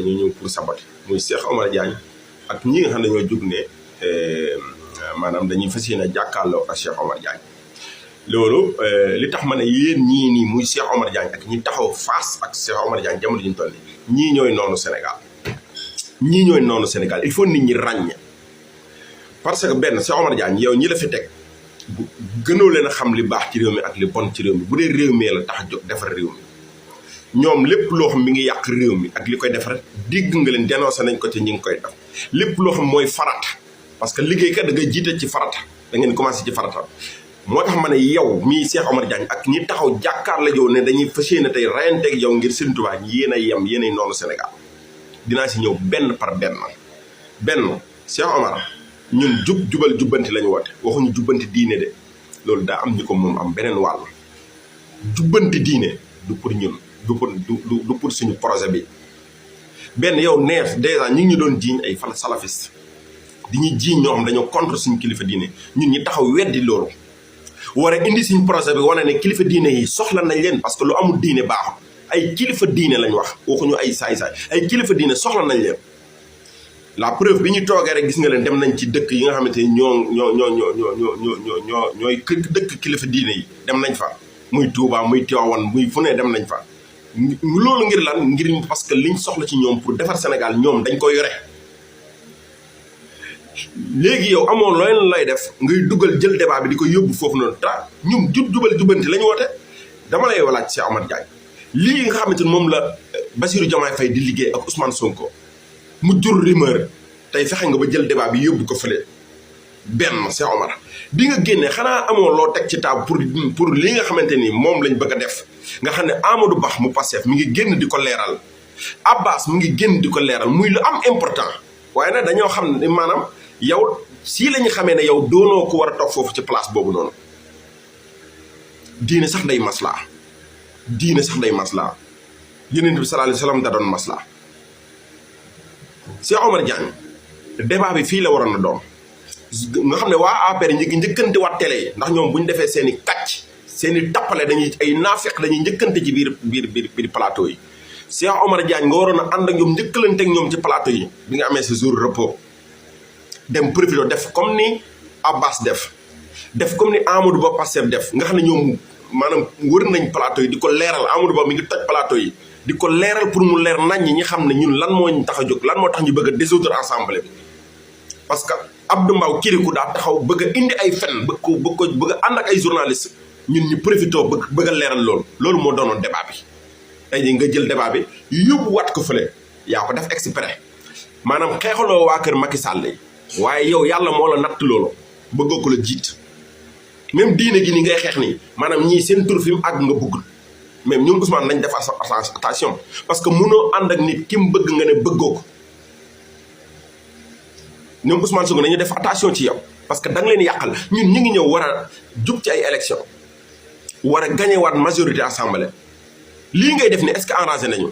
dañuy ñëw pour saboter muy Cheikh Omar Diagne ak ñi nga xam ne dañoo jug ne maanaam dañuy fas yéene jàkkaarloo ak Cheikh Omar Diagne. loolu li tax ma ne yéen ñii nii muy Cheikh Omar Diagne ak ñi taxaw face ak Cheikh Omar Diagne jamono ji ñu toll nii ñii ñooy noonu Sénégal ñii ñooy noonu Sénégal il faut nit ñi ràññe parce que benn Cheikh Omar Diagne yow ñi la fi teg gënoo leen a xam li baax ci réew mi ak li bon ci réew mi bu dee réew mi la tax a jóg defar réew mi ñoom lépp loo xam mi ngi yàq réew mi ak li koy defar dégg nga leen dénoncé nañ ko ci ñi ngi koy def lépp loo xam mooy farata parce que liggéeykat da ngay jiite ci farata da ngeen commencé ci farata moo tax ma ne yow mii Cheikh Omar Diagne ak ñi taxaw jàkkaar la yow ne dañuy fas yéene tey rayanteeg yow ngir Serigne Touba yéen a yem yéen ay noonu Sénégal dinaa si ñëw benn par benn Cheikh Omar ñun jubal jubbanti lañu woote waxuñu jubbanti diine de loolu daa am ñu ko moom am beneen wàll jubbanti diine du pour ñun du pour suñu projet bi benn yow neef dèjà ñu ngi ñu doon jiiñ ay fan salafiste di ñu jiiñ ñoo xam dañoo contre suñu kilifa diine ñun ñi taxaw weddi loolu war a indi suñu projet bi wane ne kilifa diine yi soxla nañ leen parce que lu amul diine baaxul ay kilifa diine lañ wax waxuñu ay saay-saay ay kilifa diine soxla nañ leen la preuve bi ñu toogee rek gis nga leen dem nañ ci dëkk yi nga xamante ni ñooy dëkk kilifa diine yi dem nañ fa muy Touba muy Tivaouane muy fu ne dem nañ fa loolu ngir lan ngir parce que liñ soxla ci ñoom pour defar Sénégal ñoom dañ ko yore léegi yow amoon looy lay def ngay dugal jël débat bi di ko yóbbu foofu noonu ta ñum jubal jubanti la ñu woote dama lay walaaj Cheikh Omar Diagne lii nga xamante ni moom la Bassirou Diomaye Faye di liggéey ak Ousmane Sonko mu jur rumeur tey fexe nga ba jël débat bi yóbbu ko fële benn Cheikh Omar bi nga génnee xanaa amoo loo teg ci table pour li nga xamante ni moom lañ bëgg a def nga xam ne Amadou Ba mu Pastef mi ngi génn di ko leeral Abbas mi ngi génn di ko leeral muy lu am important waaye nag dañoo xam ne maanaam yow sii la ñu xamee ne yow doonoo ko war a toog foofu ci place boobu noonu diine sax day maslaa Yonent bi sallallahu alayhi wa sallam da doon maslaa Cheikh Omar Diagne débat bi fii la waroon a doon nga xam ne waa APR ñi ngi njëkkante waat télé yi ndax ñoom bu ñu defee seen i kàcc seen i tappale dañuy ay naafeq dañuy njëkkante ci biir plateau yi Cheikh Omar Diagne nga waroon a ànd ak ñoom njëkkalante ak ñoom ci plateau yi bi nga amee sa jour repos dem profité def comme ni Abbas def comme ni Amadou Ba Pastef def nga xam ne ñoom maanaam wër nañ plateau yi di ko leeral Amadou Ba mi ngi toj plateau yi di ko leeral pour mu leer nañ ñi xam ne ñun lan moo ñu tax a jóg lan moo tax ñu bëgg a dissoudre assemblée bi parce que Abdou Mbow Kirikou daa taxaw bëgg a indi ay fen bëgg a ànd ak ay journaliste ñun ñu profité bëgg a leeral loolu moo doonoon débat bi tey jii nga jël débat bi yóbbu wat ko fële yaa ko def exprès maanaam xeexaloo waa kër Macky Sall yi waaye yow yàlla moo la natt loolu bëggoo ko la jiit même diine gi ni ngay xeex nii maanaam ñii seen tur fi mu àgg nga bëggul même ñoom Ousmane nañ def attention parce que mënoo ànd ak nit ki mu bëgg nga ne bëggoo ko ñoom Ousmane Sonko nañu def attention ci yow parce que da nga leen yàqal ñun ñu ngi ñëw war a jub ci ay élection war a gagné waat majorité assemblée lii ngay def ni est-ce que arrangé nañu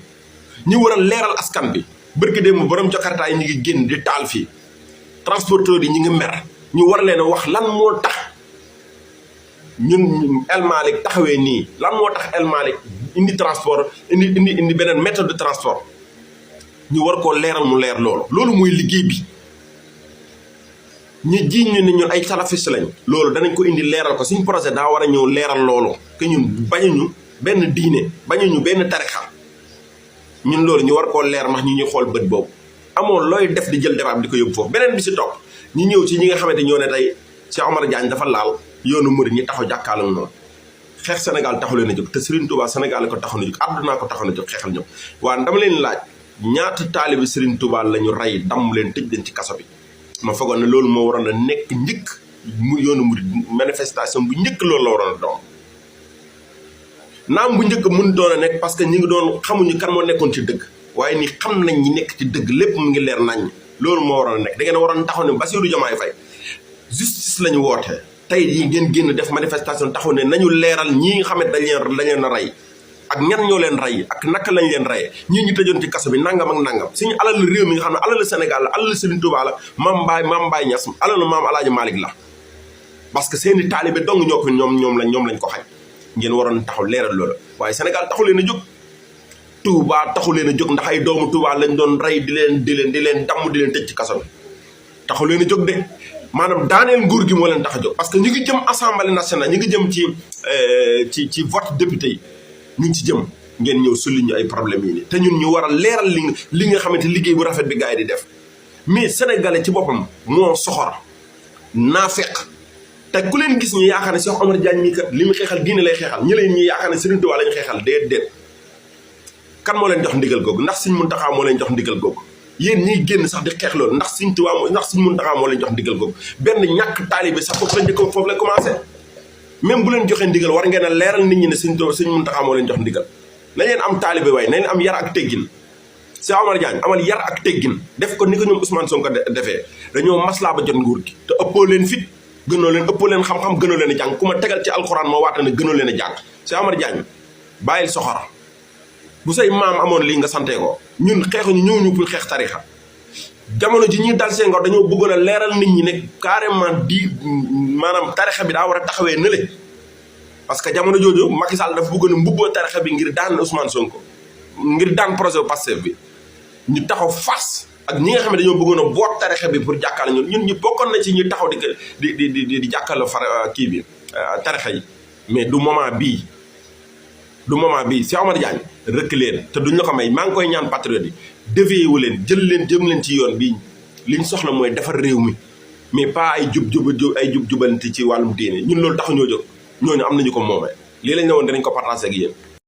ñu war a leeral askan bi bërki démb borom Jakarta yi ñu ngi génn di taal fii transporteurs yi ñu ngi mer ñu war leen a wax lan moo tax ñun El Malick taxawee nii lan moo tax El Malick indi transport indi beneen méthode de transport ñu war koo leeral mu leer loolu mooy liggéey bi ñu jiiñ ñu ne ñun ay salafiste lañ loolu danañ ko indi leeral ko suñ projet daa war a ñëw leeral loolu que ñun bañuñu benn diine bañuñu benn tarixa ñun loolu ñu war koo leer max ñu ñuy xool bët boobu amoo looy def di jël débat bi di ko yóbbu foofu beneen bi si topp ñu ñëw ci ñi nga xamante ñoo ne tey Cheikh Omar Diagne dafa laal yoonu murid ñi taxaw jàkkaarloo noonu xeex Sénégal taxu leen a jóg te Serigne Touba Sénégal ko taxaw na jóg àdduna ko taxaw na jóg xeexal ñëw waaye dama leen laaj ñaata taalibi Serigne Touba la ñu rey damm leen tëj leen ci kaso bi ma foogoon ne loolu moo waroon a nekk njëkk mu yoonu murid manifestation bu njëkk loolu la waroon a doon naam bu njëkk mun doon a nekk parce que ñi ngi doon xamuñu kan moo nekkoon ci dëgg waaye ni xam nañ ñi nekk ci dëgg lépp mu ngi leer nañ loolu moo waroon a nekk da ngeen waroon taxaw ne Bassirou Diomaye Faye justice la ñu woote tey yi ngeen génn def manifestation taxaw ne nañu leeral ñii nga xam ne dañ leen a rey ak ñan ñoo leen rey ak naka lañ leen reyee ñii ñu tëjoon ci kaso bi nangam ak nangam suñu alal réew mi nga xam ne alal Sénégal la alal Serigne Touba la Mame Mbaye Niass alal Maam Alaaji Malick la parce que seeni taalibe dong ñoo ko ñoom lañ ko xañ ngeen waroon taxaw leeral loolu waaye Sénégal taxu leen a jóg Touba taxu leen a jóg ndax ay doomu Touba lañ doon rey di leen damm di leen tëj ci kaso bi taxu leen a jóg de maanaam daaneel nguur gi moo leen tax a jóg parce que ñu ngi jëm assemblée nationale ñu ngi jëm ci vote député yi ñu ngi ci jëm ngeen ñëw sulli ñu ay problème yi nii te ñun ñu war a leeral li nga xamante liggéey bu rafet bi gars yi di def mais sénégalais ci boppam moo soxor naafeq te ku leen gis ñu yaakaar ne Cheikh Omar Diagne ñi kat li mu xeexal diine lay xeexal ñi leen ñi yaakaar ne Serigne Touba lañ xeexal déet kan moo leen jox ndigal googu ndax Serigne Mountakha moo leen jox ndigal googu yéen ñiy génn sax di xeex loolu ndax Serigne Touba ndax Serigne Mountakha moo leen jox ndigal googu benn ñàkk taalibe sax foofu la commencé même bu leen joxee ndigal war ngeen a leeral nit ñi ne Serigne Mountakha moo leen jox ndigal na leen am taalibe waaye na leen am yar ak teggin Cheikh Omar Diagne amal yar ak teggin def ko ni ko ñoom Ousmane Sonko defee dañoo maslaa ba jot nguur gi te ëppoo leen fit gënoo leen xam-xam gënoo leen a jàng ku ma tegal ci alxuraan moo waata ne gënoo leen a jàng Cheikh Omar Diagne bàyyil soxor bu say maam amoon lii nga santee ko ñun xeexuñu ñëwuñu pour xeex tarixa jamono ji ñuy dal seen ngor dañoo bëggoon a leeral nit ñi ne carrément maanaam tarixa bi daa war a taxawee nële parce que jamono jooju Macky Sall dafa bëggoon a mbubboo tarixa bi ngir daan Ousmane Sonko ngir daan projet Pastef bi ñu taxaw fas ak ñi nga xam ne dañoo bëggoon a boot tarixa bi pour jàkkaarloo ñun ñu bokkoon na ci ñu taxaw di jàkkaarloo kii bi tarixa yi mais du moment bii Cheikh Omar Diagne rëkk leen te duñ la ko may maa ngi koy ñaan patriote yi dévié wu leen jëm leen ci yoon bii liñ soxla mooy defar réew mi mais pas ay jubbanti ci wàllum diine ñun loolu taxu ñoo jóg ñooñu am nañu ko moomee lii lañ ne woon dinañ ko partager ak yéen